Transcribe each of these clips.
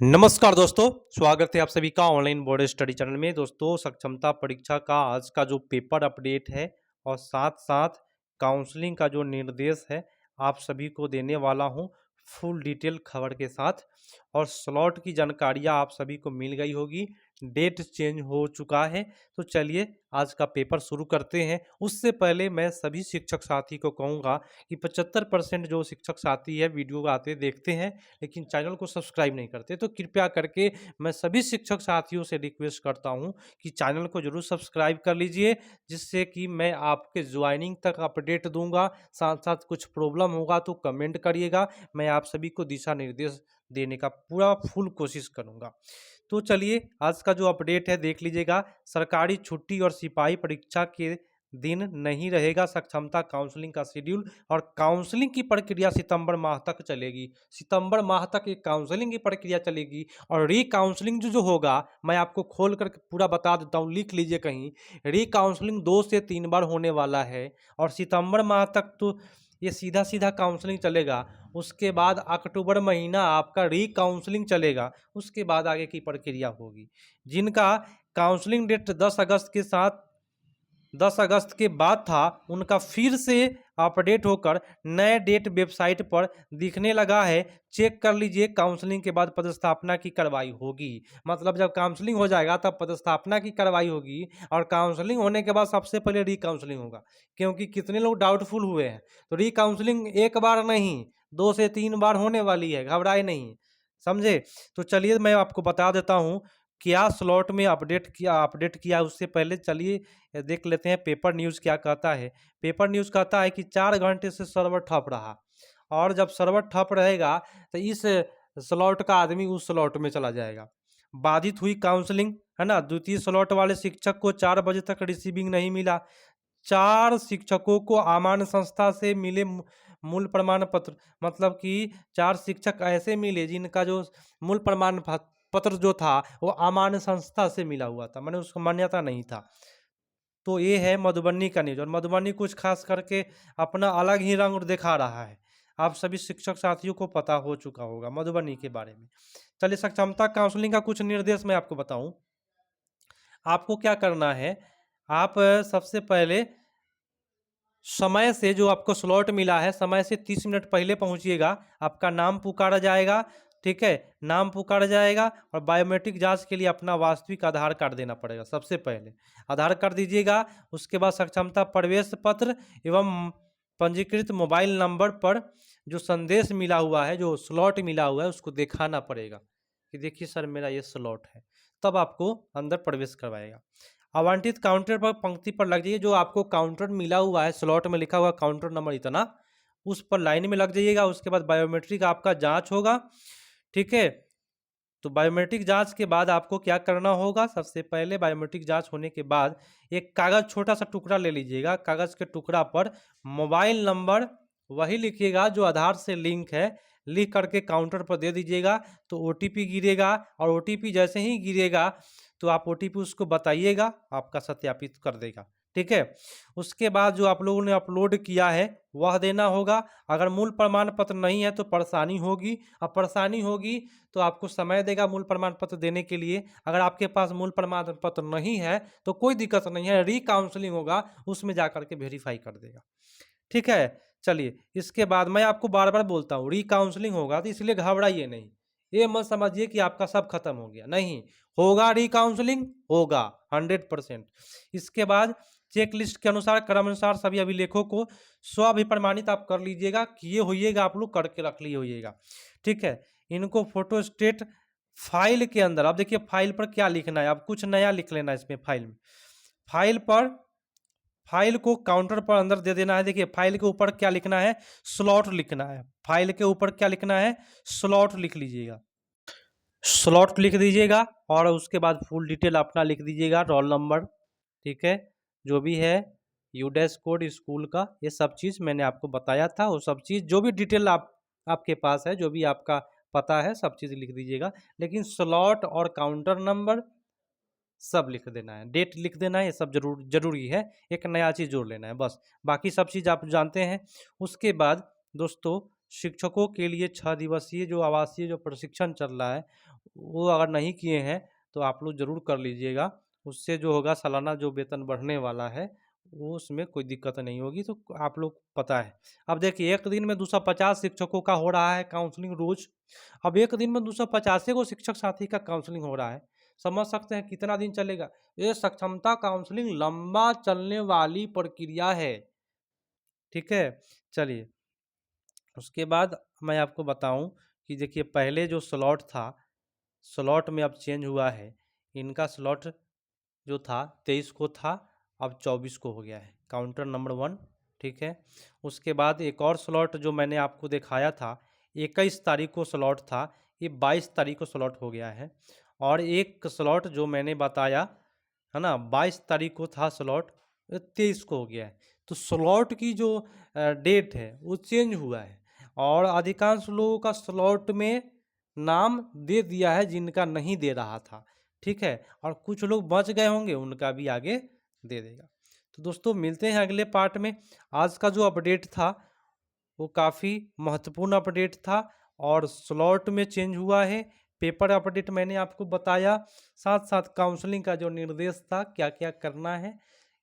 नमस्कार दोस्तों, स्वागत है आप सभी का ऑनलाइन बोर्ड स्टडी चैनल में। दोस्तों, सक्षमता परीक्षा का आज का जो पेपर अपडेट है और साथ-साथ काउंसलिंग का जो निर्देश है, आप सभी को देने वाला हूं फुल डिटेल खबर के साथ। और स्लॉट की जानकारियां आप सभी को मिल गई होगी, डेट चेंज हो चुका है। तो चलिए आज का पेपर शुरू करते हैं। उससे पहले मैं सभी शिक्षक साथी को कहूँगा कि 75% जो शिक्षक साथी है वीडियो आते देखते हैं लेकिन चैनल को सब्सक्राइब नहीं करते, तो कृपया करके मैं सभी शिक्षक साथियों से रिक्वेस्ट करता हूं कि चैनल को जरूर सब्सक्राइब कर लीजिए, जिससे कि मैं आपके ज्वाइनिंग तक अपडेट दूंगा। साथ साथ कुछ प्रॉब्लम होगा तो कमेंट करिएगा, मैं आप सभी को दिशा निर्देश देने का पूरा फुल कोशिश करूंगा। तो चलिए आज का जो अपडेट है देख लीजिएगा। सरकारी छुट्टी और सिपाही परीक्षा के दिन नहीं रहेगा सक्षमता काउंसलिंग का शेड्यूल, और काउंसलिंग की प्रक्रिया सितंबर माह तक चलेगी। सितंबर माह तक एक काउंसलिंग की प्रक्रिया चलेगी और री काउंसलिंग जो होगा मैं आपको खोल कर पूरा बता देता हूँ, लिख लीजिए कहीं। री काउंसलिंग 2 से 3 बार होने वाला है और सितंबर माह तक तो ये सीधा सीधा काउंसलिंग चलेगा। उसके बाद अक्टूबर महीना आपका री काउंसलिंग चलेगा, उसके बाद आगे की प्रक्रिया होगी। जिनका काउंसलिंग डेट 10 अगस्त के बाद था, उनका फिर से अपडेट होकर नए डेट वेबसाइट पर दिखने लगा है। चेक कर लीजिए, काउंसलिंग के बाद पदस्थापना की कार्रवाई होगी। मतलब जब काउंसलिंग हो जाएगा तब पदस्थापना की कार्रवाई होगी, और काउंसलिंग होने के बाद सबसे पहले री काउंसलिंग होगा। क्योंकि कितने लोग डाउटफुल हुए हैं, तो री काउंसलिंग एक बार नहीं 2 से 3 बार होने वाली है, घबराए नहीं, समझे। तो चलिए मैं आपको बता देता हूँ क्या स्लॉट में अपडेट किया। उससे पहले चलिए देख लेते हैं पेपर न्यूज़ क्या कहता है। पेपर न्यूज़ कहता है कि 4 घंटे से सर्वर ठप रहा, और जब सर्वर ठप रहेगा तो इस स्लॉट का आदमी उस स्लॉट में चला जाएगा। बाधित हुई काउंसलिंग, है ना। द्वितीय स्लॉट वाले शिक्षक को 4 बजे तक रिसीविंग नहीं मिला। 4 शिक्षकों को अमान्य संस्था से मिले मूल प्रमाण पत्र। मतलब कि 4 शिक्षक ऐसे मिले जिनका जो मूल प्रमाण पत्र जो था वो अमान्य संस्था से मिला हुआ था, माने उसको मान्यता नहीं था। तो ये है मधुबनी का न्यूज, और मधुबनी कुछ खास करके अपना अलग ही रंग दिखा रहा है। आप सभी शिक्षक साथियों को पता हो चुका होगा मधुबनी के बारे में। चलिए सक्षमता काउंसलिंग का कुछ निर्देश मैं आपको बताऊं। आपको क्या करना है, आप सबसे पहले समय से जो आपको स्लॉट मिला है, समय से 30 मिनट पहले पहुंचिएगा। आपका नाम पुकारा जाएगा, ठीक है, नाम पुकारा जाएगा। और बायोमेट्रिक जांच के लिए अपना वास्तविक आधार कार्ड देना पड़ेगा। सबसे पहले आधार कार्ड दीजिएगा। उसके बाद सक्षमता प्रवेश पत्र एवं पंजीकृत मोबाइल नंबर पर जो संदेश मिला हुआ है, जो स्लॉट मिला हुआ है, उसको दिखाना पड़ेगा कि देखिए सर मेरा ये स्लॉट है, तब आपको अंदर प्रवेश करवाएगा। आवंटित काउंटर पर पंक्ति पर लग जाइए। जो आपको काउंटर मिला हुआ है, स्लॉट में लिखा हुआ काउंटर नंबर इतना, उस पर लाइन में लग जाइएगा। उसके बाद बायोमेट्रिक आपका जांच होगा, ठीक है। तो बायोमेट्रिक जांच के बाद आपको क्या करना होगा, सबसे पहले बायोमेट्रिक जांच होने के बाद एक कागज़ छोटा सा टुकड़ा ले लीजिएगा। कागज़ के टुकड़ा पर मोबाइल नंबर वही लिखिएगा जो आधार से लिंक है, लिख करके काउंटर पर दे दीजिएगा। तो ओटीपी गिरेगा, और ओटीपी जैसे ही गिरेगा तो आप ओटीपी उसको बताइएगा, आपका सत्यापित कर देगा, ठीक है। उसके बाद जो आप लोगों ने अपलोड किया है वह देना होगा। अगर मूल प्रमाण पत्र नहीं है तो परेशानी होगी, और परेशानी होगी तो आपको समय देगा मूल प्रमाण पत्र देने के लिए। अगर आपके पास मूल प्रमाण पत्र नहीं है तो कोई दिक्कत नहीं है, री काउंसलिंग होगा, उसमें जा करके वेरीफाई कर देगा, ठीक है। चलिए इसके बाद मैं आपको बार बार बोलता हूँ री काउंसलिंग होगा, तो इसलिए घबराइए नहीं। ये मत समझिए कि आपका सब खत्म हो गया, नहीं होगा, री काउंसलिंग होगा 100%। इसके बाद चेक लिस्ट के अनुसार क्रमानुसार सभी अभिलेखों को स्व अभिप्रमाणित आप कर लीजिएगा, किए होइएगा, आप लोग करके रख लिए होइएगा, ठीक है। इनको फोटो स्टेट फाइल के अंदर, अब देखिए फाइल पर क्या लिखना है, अब कुछ नया लिख लेना इसमें। फाइल में, फाइल पर, फाइल को काउंटर पर अंदर दे देना है। देखिए फाइल के ऊपर क्या लिखना है, स्लॉट लिखना है। फाइल के ऊपर क्या लिखना है, स्लॉट लिख लीजिएगा, स्लॉट लिख दीजिएगा। और उसके बाद फुल डिटेल अपना लिख दीजिएगा, रोल नंबर, ठीक है, जो भी है, यूडेस कोड स्कूल का, ये सब चीज़ मैंने आपको बताया था। वो सब चीज़ जो भी डिटेल आपके पास है, जो भी आपका पता है, सब चीज़ लिख दीजिएगा। लेकिन स्लॉट और काउंटर नंबर सब लिख देना है, डेट लिख देना है, ये सब जरूरी है। एक नया चीज़ जोड़ लेना है बस, बाकी सब चीज़ आप जानते हैं। उसके बाद दोस्तों शिक्षकों के लिए 6 दिवसीय जो आवासीय जो प्रशिक्षण चल रहा है वो अगर नहीं किए हैं तो आप लोग ज़रूर कर लीजिएगा। उससे जो होगा सालाना जो वेतन बढ़ने वाला है, वो उसमें कोई दिक्कत नहीं होगी, तो आप लोग पता है। अब देखिए, एक दिन में 250 शिक्षकों का हो रहा है काउंसलिंग रोज। अब एक दिन में 250 गो शिक्षक साथी का काउंसलिंग हो रहा है। समझ सकते हैं कितना दिन चलेगा। ये सक्षमता काउंसलिंग लंबा चलने वाली प्रक्रिया है। ठीक है, चलिए। उसके बाद मैं आपको बताऊं कि देखिए, पहले जो स्लॉट था, स्लॉट में अब चेंज हुआ है। इनका स्लॉट जो था 23 को था, अब 24 को हो गया है, काउंटर नंबर 1। ठीक है, उसके बाद एक और स्लॉट जो मैंने आपको दिखाया था, 21 तारीख को स्लॉट था, ये 22 तारीख को स्लॉट हो गया है। और एक स्लॉट जो मैंने बताया है ना, 22 तारीख को था स्लॉट, 23 को हो गया है। तो स्लॉट की जो डेट है वो चेंज हुआ है, और अधिकांश लोगों का स्लॉट में नाम दे दिया है जिनका नहीं दे रहा था। ठीक है, और कुछ लोग बच गए होंगे, उनका भी आगे दे देगा। तो दोस्तों, मिलते हैं अगले पार्ट में। आज का जो अपडेट था वो काफ़ी महत्वपूर्ण अपडेट था, और स्लॉट में चेंज हुआ है। पेपर अपडेट मैंने आपको बताया, साथ साथ काउंसलिंग का जो निर्देश था, क्या क्या करना है,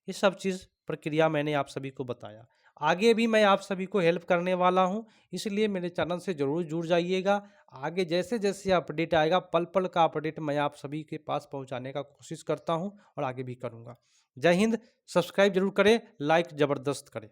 ये सब चीज़ प्रक्रिया मैंने आप सभी को बताया। आगे भी मैं आप सभी को हेल्प करने वाला हूं, इसलिए मेरे चैनल से ज़रूर जुड़ जाइएगा। आगे जैसे जैसे अपडेट आएगा, पल पल का अपडेट मैं आप सभी के पास पहुंचाने का कोशिश करता हूं, और आगे भी करूंगा। जय हिंद। सब्सक्राइब जरूर करें, लाइक ज़बरदस्त करें।